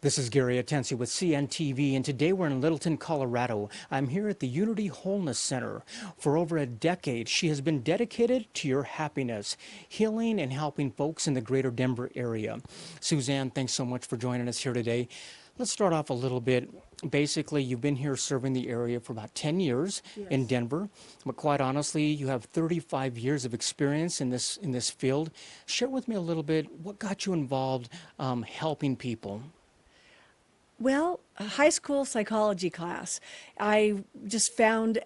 This is Gary Atensi with CNTV, and today we're in Littleton, Colorado. I'm here at the Unity Wholeness Center. For over a decade, she has been dedicated to your happiness, healing and helping folks in the greater Denver area. Suzanne, thanks so much for joining us here today. Let's start off a little bit. Basically, you've been here serving the area for about 10 years in Denver, but quite honestly, you have 35 years of experience in this field. Share with me a little bit what got you involved helping people. Well, a high school psychology class. I found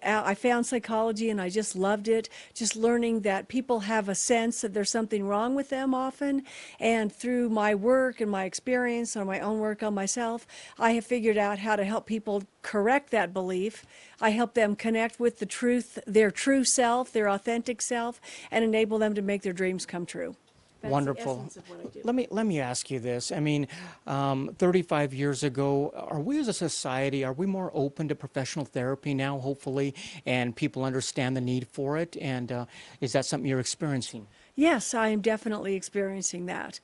psychology and I just loved it. Just learning that people have a sense that there's something wrong with them often. And through my work and my experience or my own work on myself, I have figured out how to help people correct that belief. I help them connect with the truth, their true self, their authentic self, and enable them to make their dreams come true. That's Wonderful. the essence of what I do. Let me ask you this. I mean, 35 years ago, are we as a society, are we more open to professional therapy now, hopefully, and people understand the need for it? And is that something you're experiencing? Yes, I am definitely experiencing that.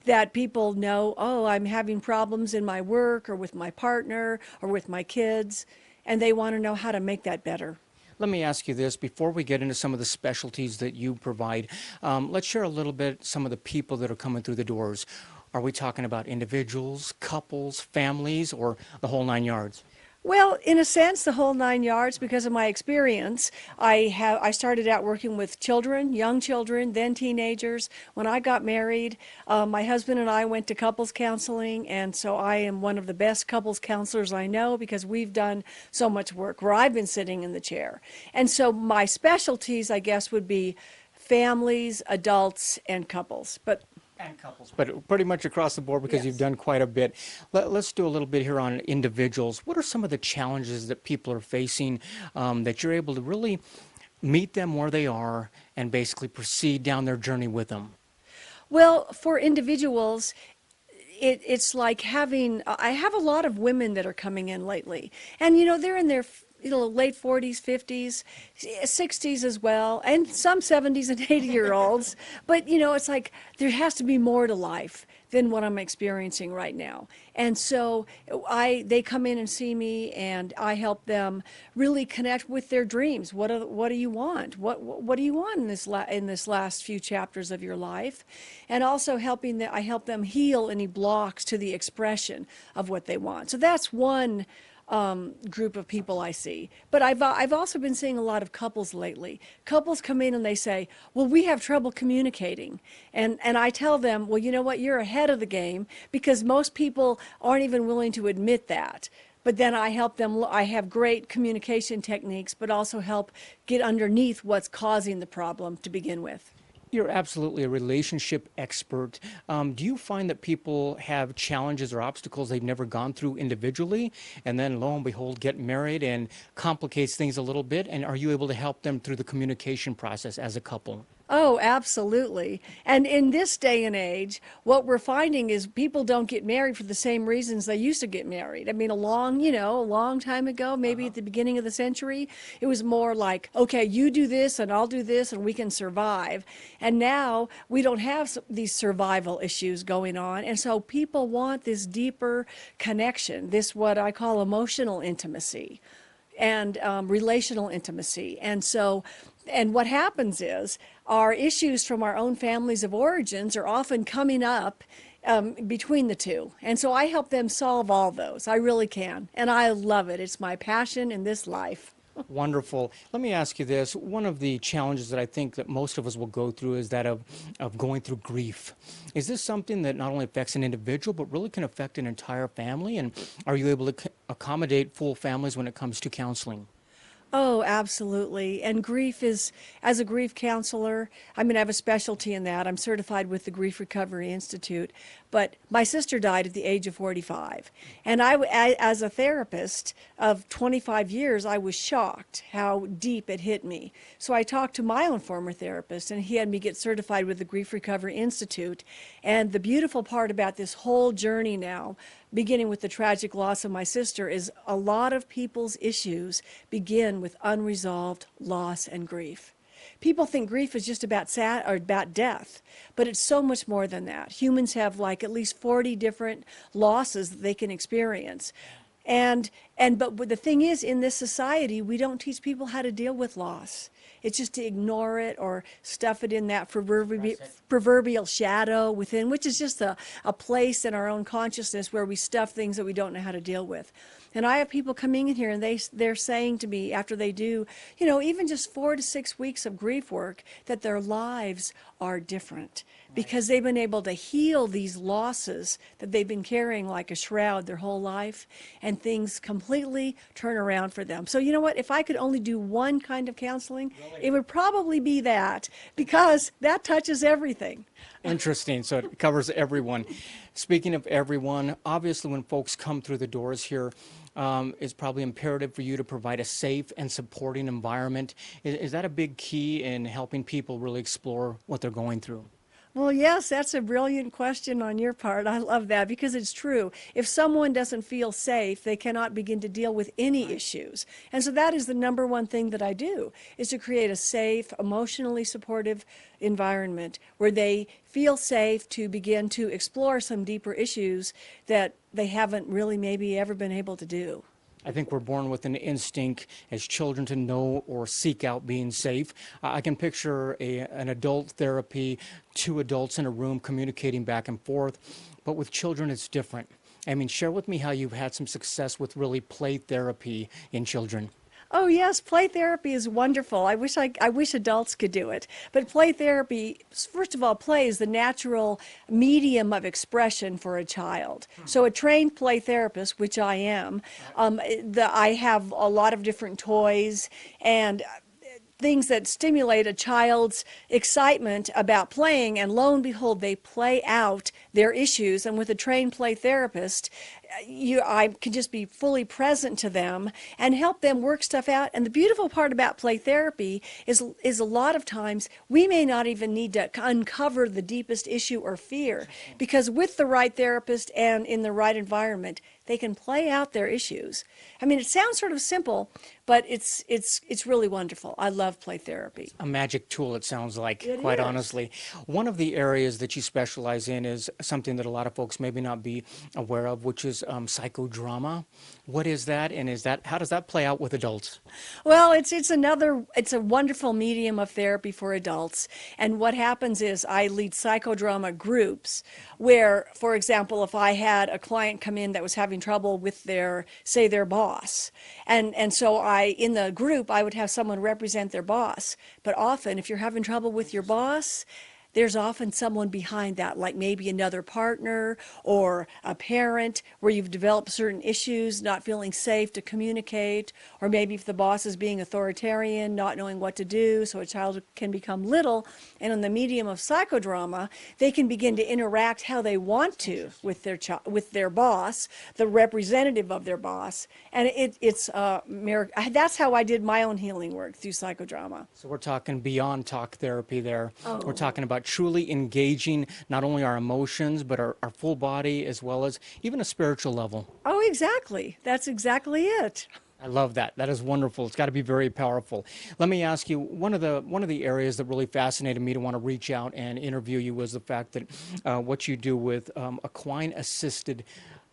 That people know, oh, I'm having problems in my work or with my partner or with my kids, and they want to know how to make that better. Let me ask you this before we get into some of the specialties that you provide. Let's share a little bit some of the people that are coming through the doors. Are we talking about individuals, couples, families, or the whole nine yards? Well, in a sense, the whole 9 yards, because of my experience. I started out working with children, young children, then teenagers. When I got married, my husband and I went to couples counseling, and so I am one of the best couples counselors I know because we've done so much work where I've been sitting in the chair. And so my specialties, I guess, would be families, adults, and couples. And couples, but pretty much across the board because you've Yes. done quite a bit. Let's do a little bit here on individuals. What are some of the challenges that people are facing that you're able to really meet them where they are and basically proceed down their journey with them? Well, for individuals, it's like I have a lot of women that are coming in lately, and they're in their late 40s, 50s, 60s as well, and some 70s and 80-year-olds. But it's like there has to be more to life than what I'm experiencing right now. And so they come in and see me, and I help them really connect with their dreams. What do you want? What do you want in this last few chapters of your life? And also I help them heal any blocks to the expression of what they want. So that's one group of people I see. But I've also been seeing a lot of couples lately. Couples come in and they say, well, we have trouble communicating. And I tell them, well, you know what, you're ahead of the game because most people aren't even willing to admit that. But then I help them, I have great communication techniques, but also help get underneath what's causing the problem to begin with. You're absolutely a relationship expert. Do you find that people have challenges or obstacles they've never gone through individually, and then lo and behold, get married and complicates things a little bit? And are you able to help them through the communication process as a couple? Oh, absolutely. And in this day and age, what we're finding is people don't get married for the same reasons they used to get married. I mean, a long time ago, maybe at the beginning of the century, it was more like, okay, you do this and I'll do this and we can survive. And now we don't have these survival issues going on. And so people want this deeper connection, this what I call emotional intimacy and relational intimacy. And what happens is our issues from our own families of origins are often coming up between the two. And so I help them solve all those. I really can. And I love it. It's my passion in this life. Wonderful. Let me ask you this. One of the challenges that I think that most of us will go through is that of going through grief. Is this something that not only affects an individual, but really can affect an entire family? And are you able to accommodate full families when it comes to counseling? Oh, absolutely. And grief is, as a grief counselor, I mean, I have a specialty in that. I'm certified with the Grief Recovery Institute. But my sister died at the age of 45. And as a therapist of 25 years, I was shocked how deep it hit me. So I talked to my own former therapist, and he had me get certified with the Grief Recovery Institute. And the beautiful part about this whole journey now, beginning with the tragic loss of my sister, is a lot of people's issues begin with unresolved loss and grief. People think grief is just about sad or about death, but it's so much more than that. Humans have like at least 40 different losses that they can experience. But the thing is, in this society, we don't teach people how to deal with loss. It's just to ignore it or stuff it in that proverbial shadow within, which is just a place in our own consciousness where we stuff things that we don't know how to deal with. And I have people coming in here and they're saying to me after they do, even just 4 to 6 weeks of grief work, that their lives are different because they've been able to heal these losses that they've been carrying like a shroud their whole life, and things completely turn around for them. So you know what? If I could only do one kind of counseling, it would probably be that, because that touches everything. Interesting. So it covers everyone. Speaking of everyone, obviously when folks come through the doors here, it's probably imperative for you to provide a safe and supporting environment. Is that a big key in helping people really explore what they're going through? Well, yes, that's a brilliant question on your part. I love that because it's true. If someone doesn't feel safe, they cannot begin to deal with any issues. And so that is the number one thing that I do, is to create a safe, emotionally supportive environment where they feel safe to begin to explore some deeper issues that they haven't really maybe ever been able to do. I think we're born with an instinct as children to know or seek out being safe. I can picture an adult therapy, 2 adults in a room communicating back and forth, but with children it's different. I mean, share with me how you've had some success with really play therapy in children. Oh yes, play therapy is wonderful. I wish adults could do it. But play therapy, first of all, play is the natural medium of expression for a child. So a trained play therapist, which I am, I have a lot of different toys and things that stimulate a child's excitement about playing, and lo and behold, they play out their issues. And with a trained play therapist, I can just be fully present to them and help them work stuff out. And the beautiful part about play therapy is a lot of times we may not even need to uncover the deepest issue or fear, because with the right therapist and in the right environment, they can play out their issues. I mean, it sounds sort of simple, but it's really wonderful. I love play therapy. A magic tool, it sounds like, It quite is. honestly. One of the areas that you specialize in is something that a lot of folks maybe not be aware of, which is psychodrama. What is that, and how does that play out with adults? Well, it's a wonderful medium of therapy for adults. And what happens is I lead psychodrama groups where, for example, if I had a client come in that was having trouble with their boss, and so in the group, I would have someone represent their boss. But often, if you're having trouble with your boss, there's often someone behind that, like maybe another partner or a parent where you've developed certain issues, not feeling safe to communicate, or maybe if the boss is being authoritarian, not knowing what to do, so a child can become little. And in the medium of psychodrama, they can begin to interact how they want to with their boss, the representative of their boss. And it's that's how I did my own healing work, through psychodrama. So we're talking beyond talk therapy there. Oh. We're talking about truly engaging not only our emotions, but our full body, as well as even a spiritual level. Oh, exactly. That's exactly it. I love that. That is wonderful. It's got to be very powerful. Let me ask you, one of the areas that really fascinated me to want to reach out and interview you was the fact that what you do with equine-assisted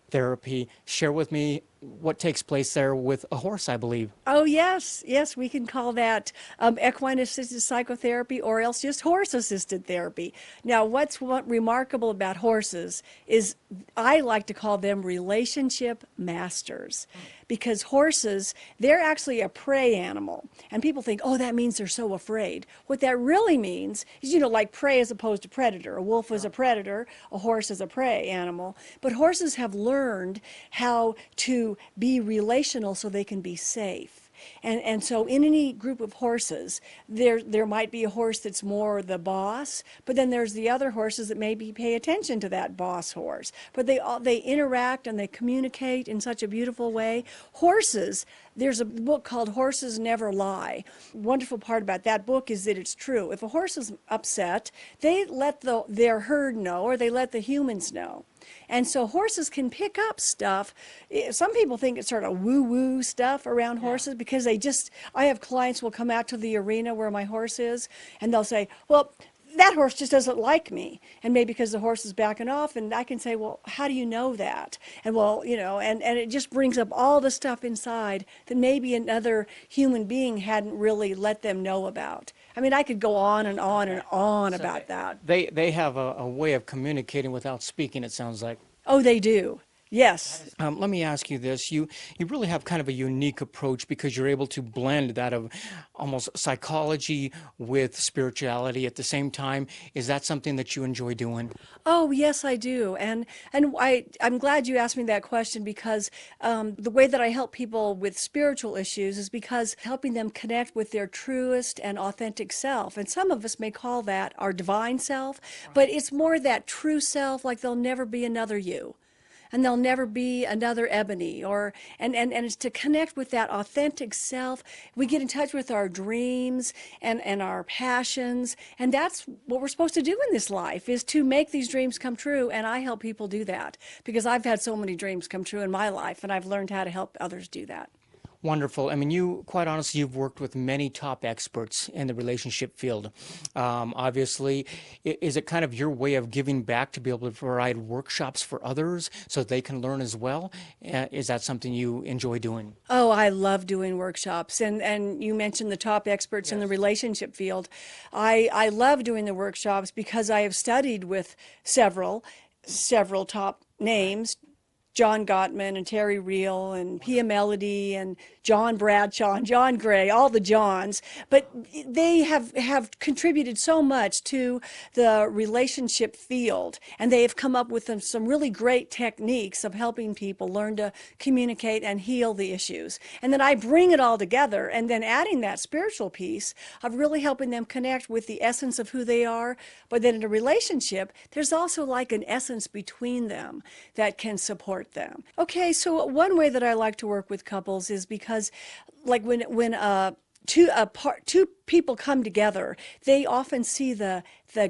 therapy. Share with me what takes place there with a horse, I believe. Oh, yes. Yes, we can call that equine-assisted psychotherapy, or else just horse-assisted therapy. Now, what's remarkable about horses is I like to call them relationship masters, because horses, they're actually a prey animal. And people think, oh, that means they're so afraid. What that really means is, like prey as opposed to predator. A wolf is a predator, a horse is a prey animal. But horses have learned how to be relational so they can be safe. And so in any group of horses, there might be a horse that's more the boss, but then there's the other horses that maybe pay attention to that boss horse. But they interact and they communicate in such a beautiful way. Horses, there's a book called Horses Never Lie. Wonderful part about that book is that it's true. If a horse is upset, they let their herd know, or they let the humans know. And so horses can pick up stuff. Some people think it's sort of woo-woo stuff around horses because I have clients who will come out to the arena where my horse is, and they'll say, well, that horse just doesn't like me. And maybe because the horse is backing off, and I can say, well, how do you know that? And well, and it just brings up all the stuff inside that maybe another human being hadn't really let them know about. I mean, I could go on and on and on about that. They have a way of communicating without speaking, it sounds like. Oh, they do. Yes. Let me ask you this. You really have kind of a unique approach because you're able to blend that of almost psychology with spirituality at the same time. Is that something that you enjoy doing? Oh, yes, I do. I'm glad you asked me that question because the way that I help people with spiritual issues is because helping them connect with their truest and authentic self. And some of us may call that our divine self, but it's more that true self, like there'll never be another you. And there'll never be another Ebony, and it's to connect with that authentic self. We get in touch with our dreams and our passions, and that's what we're supposed to do in this life, is to make these dreams come true. And I help people do that because I've had so many dreams come true in my life, and I've learned how to help others do that. Wonderful. I mean, quite honestly, you've worked with many top experts in the relationship field. Obviously, is it kind of your way of giving back to be able to provide workshops for others so they can learn as well? Is that something you enjoy doing? Oh, I love doing workshops. And you mentioned the top experts in the relationship field. I love doing the workshops because I have studied with several top names, John Gottman and Terry Real and Pia Melody and John Bradshaw and John Gray, all the Johns, but they have contributed so much to the relationship field, and they have come up with some really great techniques of helping people learn to communicate and heal the issues. And then I bring it all together, and then adding that spiritual piece of really helping them connect with the essence of who they are. But then in a relationship, there's also like an essence between them that can support them. Okay, so one way that I like to work with couples is because like when two people come together, they often see the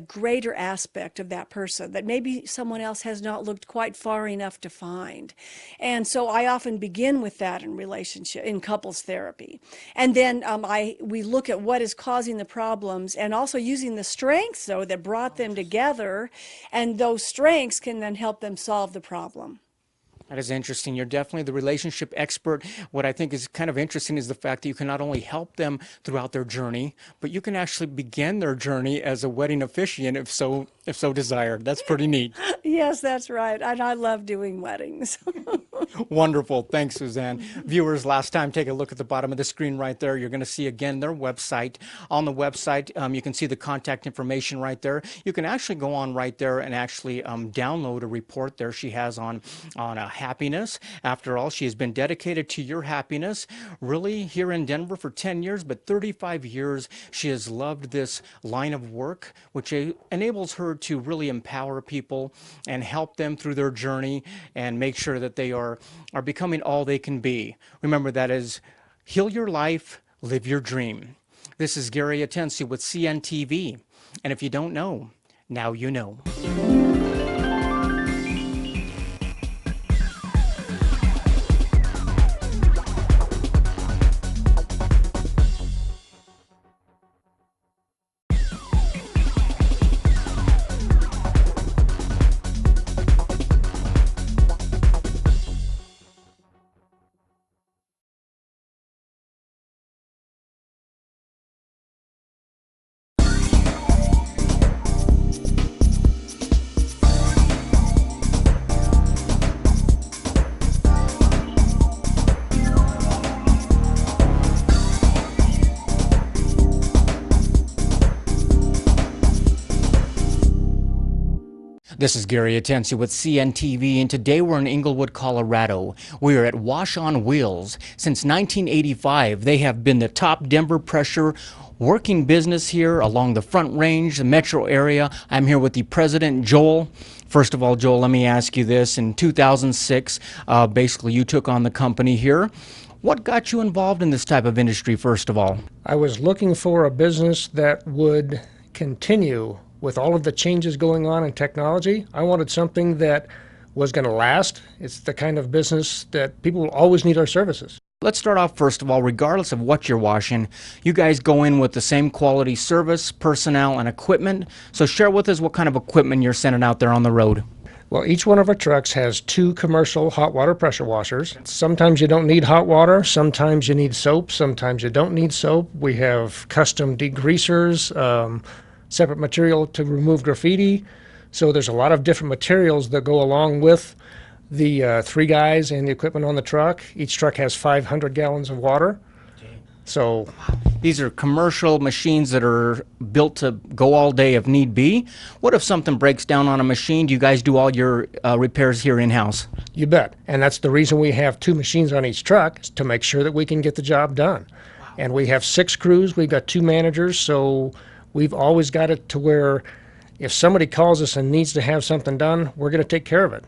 greater aspect of that person that maybe someone else has not looked quite far enough to find. And so I often begin with that in couples therapy. And then we look at what is causing the problems and also using the strengths, though, that brought them together, and those strengths can then help them solve the problem. That is interesting. You're definitely the relationship expert. What I think is kind of interesting is the fact that you can not only help them throughout their journey, but you can actually begin their journey as a wedding officiant if so desired. That's pretty neat. Yes, that's right. And I love doing weddings. Wonderful. Thanks, Suzanne. Viewers, last time, take a look at the bottom of the screen right there. You're going to see again their website. On the website, you can see the contact information right there. You can actually go on right there and actually download a report there she has on happiness. After all, she has been dedicated to your happiness, really here in Denver for 10 years, but 35 years she has loved this line of work, which enables her to really empower people and help them through their journey and make sure that they are becoming all they can be. Remember, that is heal your life, live your dream. This is Gary Atencio with CNTV, and if you don't know, now you know. This is Gary Atencio with CNTV, and today we're in Englewood, Colorado. We are at Wash on Wheels. Since 1985, they have been the top Denver pressure working business here along the Front Range, the metro area. I'm here with the president, Joel. First of all, Joel, let me ask you this. In 2006, basically you took on the company here. What got you involved in this type of industry, first of all? I was looking for a business that would continue with all of the changes going on in technology. I wanted something that was going to last. It's the kind of business that people will always need our services. Let's start off, first of all, regardless of what you're washing, you guys go in with the same quality service, personnel, and equipment. So share with us what kind of equipment you're sending out there on the road. Well, each one of our trucks has 2 commercial hot water pressure washers. Sometimes you don't need hot water, sometimes you need soap, sometimes you don't need soap. We have custom degreasers, separate material to remove graffiti. So there's a lot of different materials that go along with the 3 guys and the equipment on the truck. Each truck has 500 gallons of water. So These are commercial machines that are built to go all day if need be. What if something breaks down on a machine? Do you guys do all your repairs here in-house? you bet. And that's the reason we have 2 machines on each truck, is to make sure that we can get the job done. And we have 6 crews. We've got 2 managers. So we've always got it to where if somebody calls us and needs to have something done, we're going to take care of it.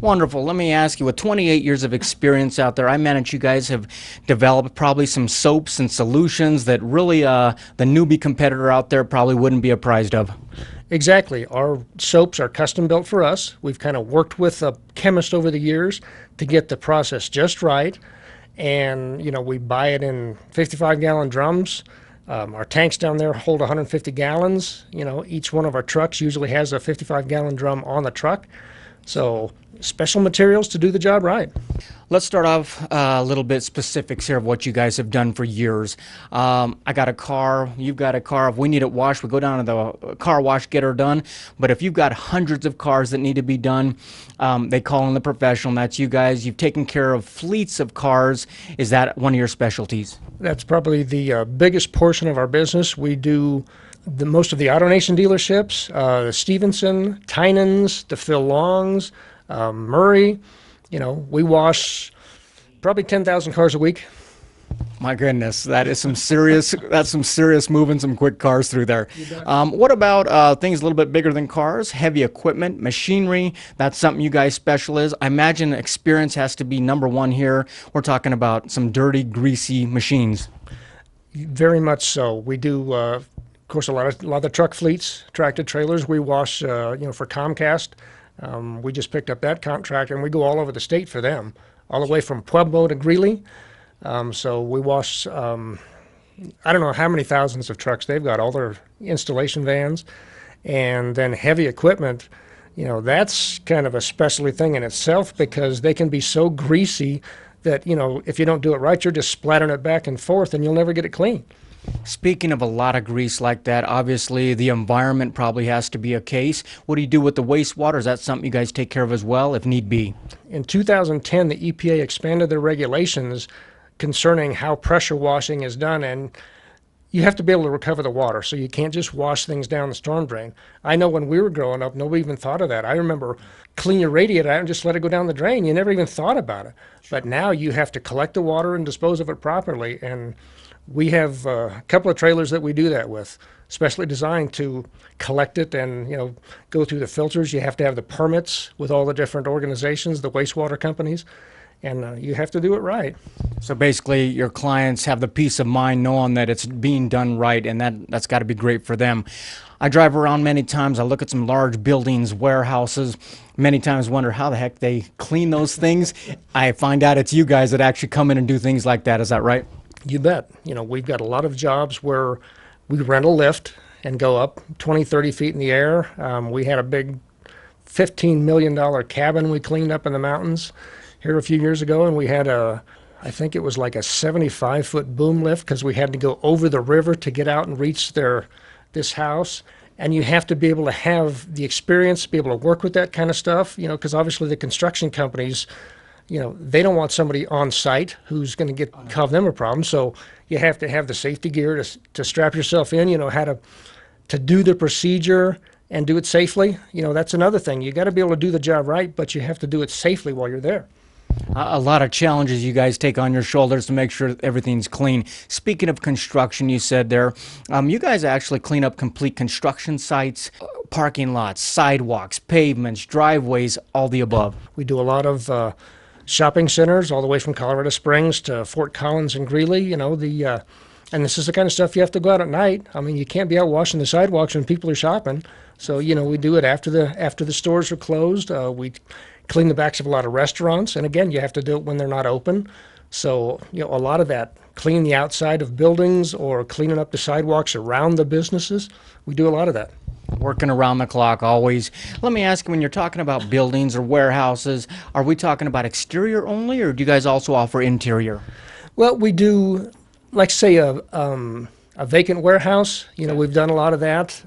Wonderful. Let me ask you, with 28 years of experience out there, I imagine you guys have developed probably some soaps and solutions that really the newbie competitor out there probably wouldn't be apprised of. Exactly. Our soaps are custom built for us. We've kind of worked with a chemist over the years to get the process just right. And, we buy it in 55-gallon drums. Our tanks down there hold 150 gallons. Each one of our trucks usually has a 55-gallon drum on the truck. So special materials to do the job right. Let's start off a little bit specifics here of what you guys have done for years. I got a car, you've got a car. If we need it washed, we go down to the car wash, get her done. But if you've got hundreds of cars that need to be done, they call in the professional, and that's you guys. You've taken care of fleets of cars. Is that one of your specialties? That's probably the biggest portion of our business. We do most of the AutoNation dealerships, the Stevenson, Tynan's, the Phil Longs, Murray. We wash probably 10,000 cars a week. My goodness, that's some serious moving some quick cars through there. What about things a little bit bigger than cars, heavy equipment, machinery? That's something you guys specialize. I imagine experience has to be number one here. We're talking about some dirty, greasy machines. Very much so. We do, of course, a lot of the truck fleets, tractor trailers. We wash, for Comcast. We just picked up that contract, and we go all over the state for them, all the way from Pueblo to Greeley. So we wash, I don't know how many thousands of trucks they've got, all their installation vans. And then heavy equipment, that's kind of a specialty thing in itself, because they can be so greasy that, if you don't do it right, you're just splattering it back and forth and you'll never get it clean. Speaking of a lot of grease like that, obviously the environment probably has to be a case. What do you do with the wastewater? Is that something you guys take care of as well, if need be? In 2010, the EPA expanded their regulations concerning how pressure washing is done, and you have to be able to recover the water, so you can't just wash things down the storm drain. I know when we were growing up, nobody even thought of that. I remember clean your radiator out and just let it go down the drain. You never even thought about it. But now you have to collect the water and dispose of it properly, and we have a couple of trailers that we do that with, specially designed to collect it and, go through the filters. You have to have the permits with all the different organizations, the wastewater companies, and you have to do it right. So basically your clients have the peace of mind knowing that it's being done right, and that's got to be great for them. I drive around many times. I look at some large buildings, warehouses, many times wonder how the heck they clean those things. I find out it's you guys that actually come in and do things like that. Is that right? You bet. We've got a lot of jobs where we rent a lift and go up 20, 30 feet in the air. We had a big $15 million cabin we cleaned up in the mountains here a few years ago, and we had I think it was like a 75-foot boom lift, because we had to go over the river to get out and reach this house. And you have to be able to have the experience to be able to work with that kind of stuff, because obviously the construction companies, they don't want somebody on site who's going to cause them a problem. So you have to have the safety gear to strap yourself in, how to do the procedure and do it safely. That's another thing. You got to be able to do the job right, but you have to do it safely while you're there. A lot of challenges you guys take on your shoulders to make sure that everything's clean. Speaking of construction, you said there, you guys actually clean up complete construction sites, parking lots, sidewalks, pavements, driveways, all the above. We do a lot of shopping centers all the way from Colorado Springs to Fort Collins and Greeley. And this is the kind of stuff you have to go out at night. I mean, you can't be out washing the sidewalks when people are shopping. So we do it after the stores are closed. We clean the backs of a lot of restaurants. And again, you have to do it when they're not open. So, a lot of that, cleaning the outside of buildings or cleaning up the sidewalks around the businesses, we do a lot of that. Working around the clock always. Let me ask you, when you're talking about buildings or warehouses, are we talking about exterior only, or do you guys also offer interior? Well, we do, like say, a vacant warehouse. We've done a lot of that.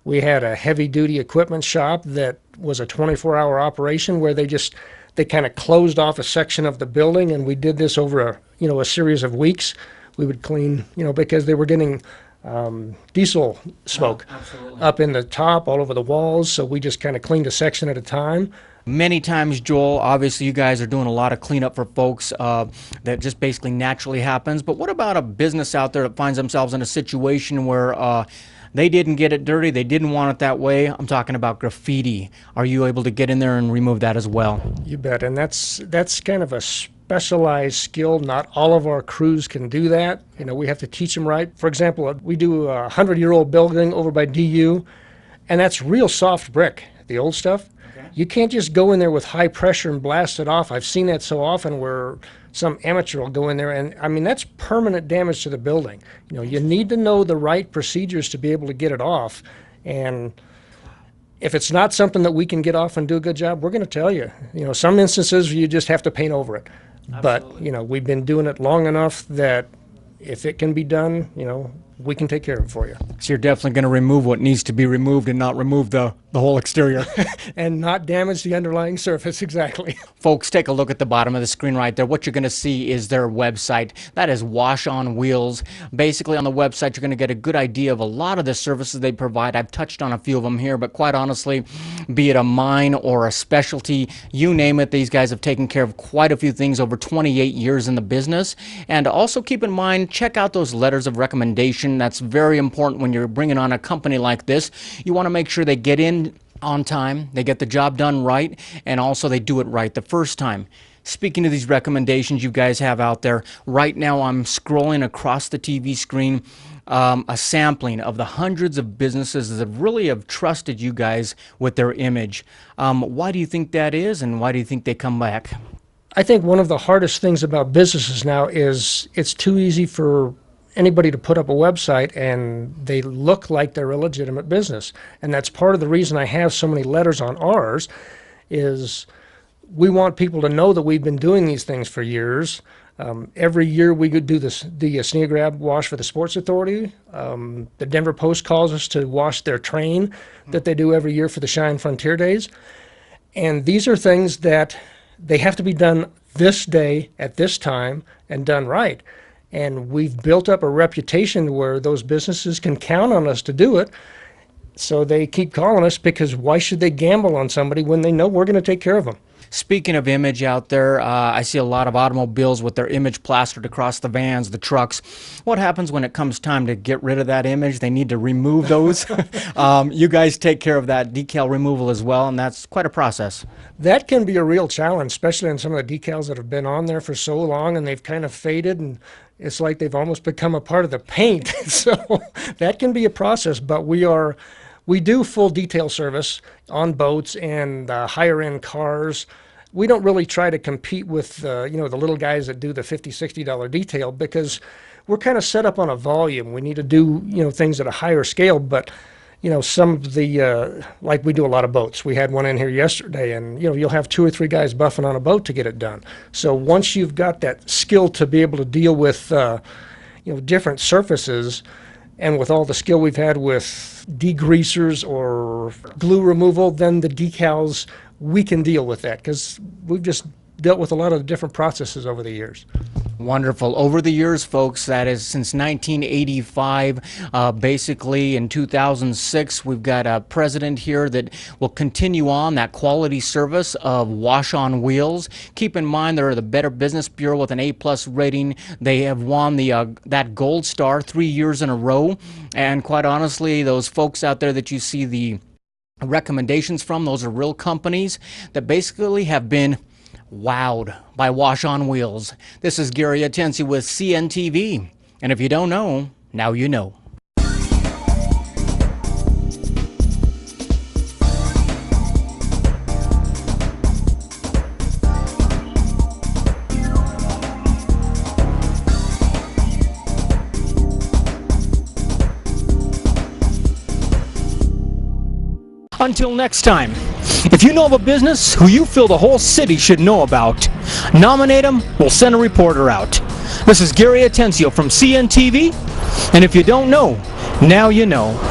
We had a heavy-duty equipment shop that was a 24-hour operation where they kind of closed off a section of the building, and we did this over a series of weeks. We would clean, because they were getting diesel smoke up in the top, all over the walls, so we just kind of cleaned a section at a time. Many times, Joel, obviously you guys are doing a lot of cleanup for folks that just basically naturally happens. But what about a business out there that finds themselves in a situation where they didn't get it dirty, they didn't want it that way? I'm talking about graffiti. Are you able to get in there and remove that as well? You bet, and that's kind of a specialized skill. Not all of our crews can do that. We have to teach them right. For example, we do a 100-year-old building over by DU, and that's real soft brick, the old stuff. You can't just go in there with high pressure and blast it off. I've seen that so often where some amateur will go in there, and I mean, that's permanent damage to the building. You need to know the right procedures to be able to get it off. And if it's not something that we can get off and do a good job, we're going to tell you. Some instances you just have to paint over it. Absolutely. But, we've been doing it long enough that if it can be done, we can take care of it for you. So you're definitely going to remove what needs to be removed and not remove the whole exterior. And not damage the underlying surface, exactly. Folks, take a look at the bottom of the screen right there. What you're going to see is their website. That is Wash on Wheels. Basically, on the website, you're going to get a good idea of a lot of the services they provide. I've touched on a few of them here, but quite honestly, be it a mine or a specialty, you name it, these guys have taken care of quite a few things over 28 years in the business. And also keep in mind, check out those letters of recommendation. That's very important when you're bringing on a company like this. You want to make sure they get in on time, they get the job done right, and also they do it right the first time. Speaking of these recommendations you guys have out there, right now I'm scrolling across the TV screen a sampling of the hundreds of businesses that really have trusted you guys with their image. Why do you think that is, and why do you think they come back? I think one of the hardest things about businesses now is it's too easy for anybody to put up a website and they look like they're a legitimate business. And that's part of the reason I have so many letters on ours is we want people to know that we've been doing these things for years. Every year we could do the Sneagrab wash for the Sports Authority. The Denver Post calls us to wash their train that they do every year for the Shine Frontier Days. And these are things that they have to be done this day at this time and done right. And we've built up a reputation where those businesses can count on us to do it. So they keep calling us because why should they gamble on somebody when they know we're going to take care of them? Speaking of image out there, I see a lot of automobiles with their image plastered across the vans, the trucks. What happens when it comes time to get rid of that image? They need to remove those. You guys take care of that decal removal as well, and that's quite a process. That can be a real challenge, especially on some of the decals that have been on there for so long and they've kind of faded and it's like they've almost become a part of the paint. So that can be a process, but we do full detail service on boats and higher end cars. We don't really try to compete with the little guys that do the $50, $60 detail because we're kind of set up on a volume. We need to do things at a higher scale, but some of the like we do a lot of boats. We had one in here yesterday, and you'll have 2 or 3 guys buffing on a boat to get it done. So once you've got that skill to be able to deal with different surfaces, and with all the skill we've had with degreasers or glue removal, then the decals, we can deal with that because we've just dealt with a lot of different processes over the years. Wonderful. Over the years, folks, that is since 1985, basically in 2006, we've got a president here that will continue on that quality service of Wash on Wheels. Keep in mind, they're the Better Business Bureau with an A+ rating. They have won that gold star 3 years in a row. And quite honestly, those folks out there that you see the recommendations from, those are real companies that basically have been wowed by Wash on Wheels. This is Gary Atensi with CNTV, and if you don't know, now you know. Until next time, if you know of a business who you feel the whole city should know about, nominate them, we'll send a reporter out. This is Gary Atencio from CNTV, and if you don't know, now you know.